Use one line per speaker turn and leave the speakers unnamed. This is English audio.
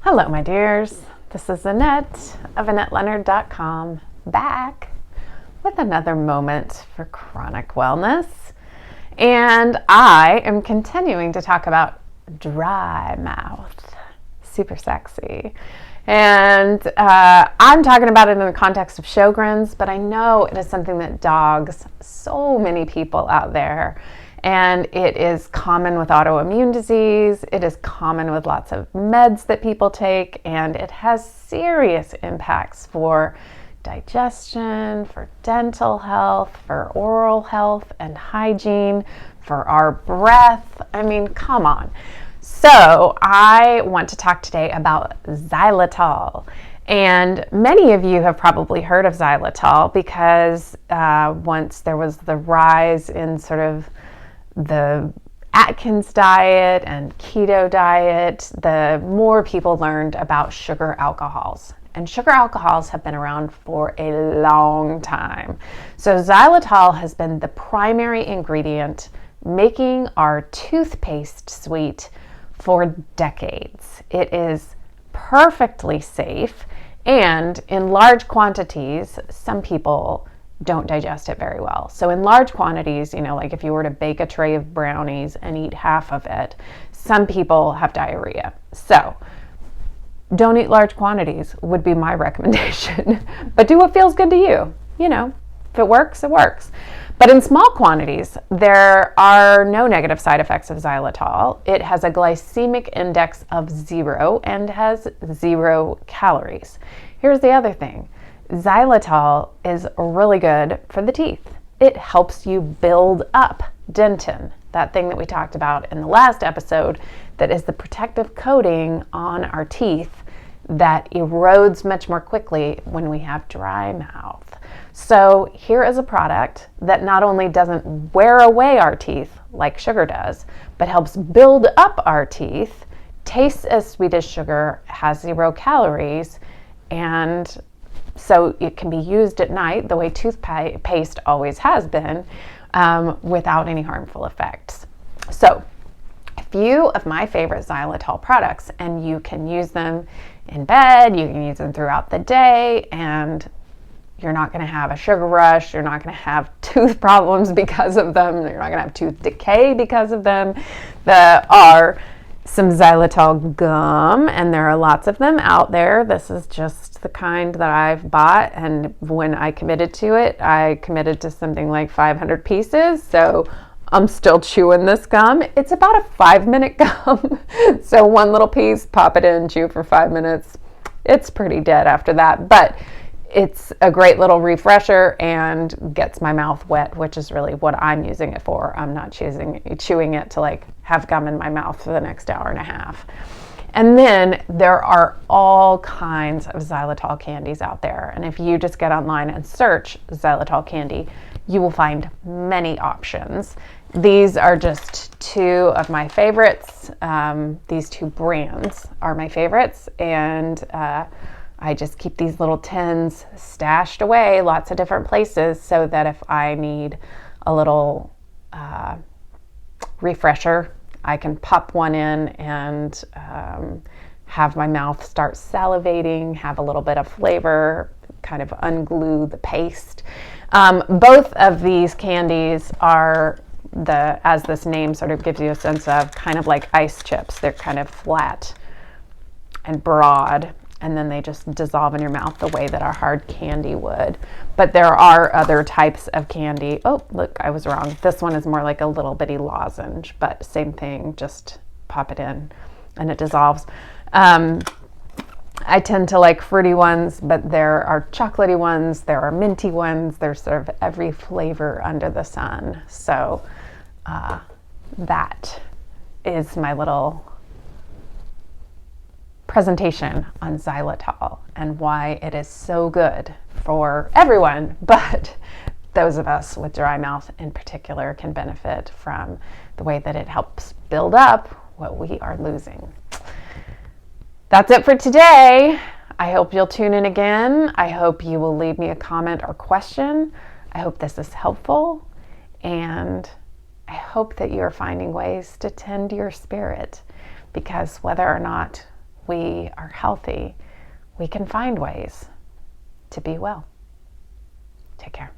Hello, my dears. This is Annette of AnnetteLeonard.com, back with another moment for chronic wellness. And I am continuing to talk about dry mouth. Super sexy. And I'm talking about it in the context of Sjogren's, but I know it is something that dogs so many people out there. And it is common with autoimmune disease. It is common with lots of meds that people take, and it has serious impacts for digestion, for dental health, for oral health and hygiene, for our breath. I mean, come on. So I want to talk today about xylitol. And many of you have probably heard of xylitol because once there was the rise in sort of the Atkins diet and keto diet, the more people learned about sugar alcohols. And sugar alcohols have been around for a long time. So xylitol has been the primary ingredient making our toothpaste sweet for decades. It is perfectly safe, and in large quantities, some people don't digest it very well. So in large quantities, like if you were to bake a tray of brownies and eat half of it, some people have diarrhea. So don't eat large quantities would be my recommendation, but do what feels good to you. If it works, it works. But in small quantities, there are no negative side effects of xylitol. It has a glycemic index of 0 and has 0 calories. Here's the other thing. Xylitol is really good for the teeth. It helps you build up dentin, that thing that we talked about in the last episode that is the protective coating on our teeth that erodes much more quickly when we have dry mouth. So here is a product that not only doesn't wear away our teeth like sugar does, but helps build up our teeth, tastes as sweet as sugar, has 0 calories, and so it can be used at night the way toothpaste always has been, without any harmful effects. So a few of my favorite xylitol products, and you can use them in bed, you can use them throughout the day, and you're not going to have a sugar rush, you're not going to have tooth problems because of them, you're not going to have tooth decay because of them. There are some xylitol gum, and there are lots of them out there. This is just the kind that I've bought, and when I committed to it, I committed to something like 500 pieces, so I'm still chewing this gum. It's about a 5-minute gum, so one little piece, pop it in, chew for 5 minutes. It's pretty dead after that, but it's a great little refresher and gets my mouth wet, which is really what I'm using it for. I'm not chewing it to have gum in my mouth for the next hour and a half. And then there are all kinds of xylitol candies out there. And if you just get online and search xylitol candy, you will find many options. These are just 2 of my favorites. These 2 brands are my favorites. And I just keep these little tins stashed away lots of different places so that if I need a little refresher, I can pop one in and have my mouth start salivating, have a little bit of flavor, kind of unglue the paste. Both of these candies are as this name sort of gives you a sense of, kind of like ice chips. They're kind of flat and broad, and then they just dissolve in your mouth the way that a hard candy would. But there are other types of candy. Oh, look, I was wrong. This one is more like a little bitty lozenge, but same thing, just pop it in and it dissolves. I tend to like fruity ones, but there are chocolatey ones, there are minty ones, there's sort of every flavor under the sun. So that is my little presentation on xylitol and why it is so good for everyone, but those of us with dry mouth in particular can benefit from the way that it helps build up what we are losing. That's it for today. I hope you'll tune in again. I hope you will leave me a comment or question. I hope this is helpful, and I hope that you're finding ways to tend your spirit, because whether or not we are healthy, we can find ways to be well. Take care.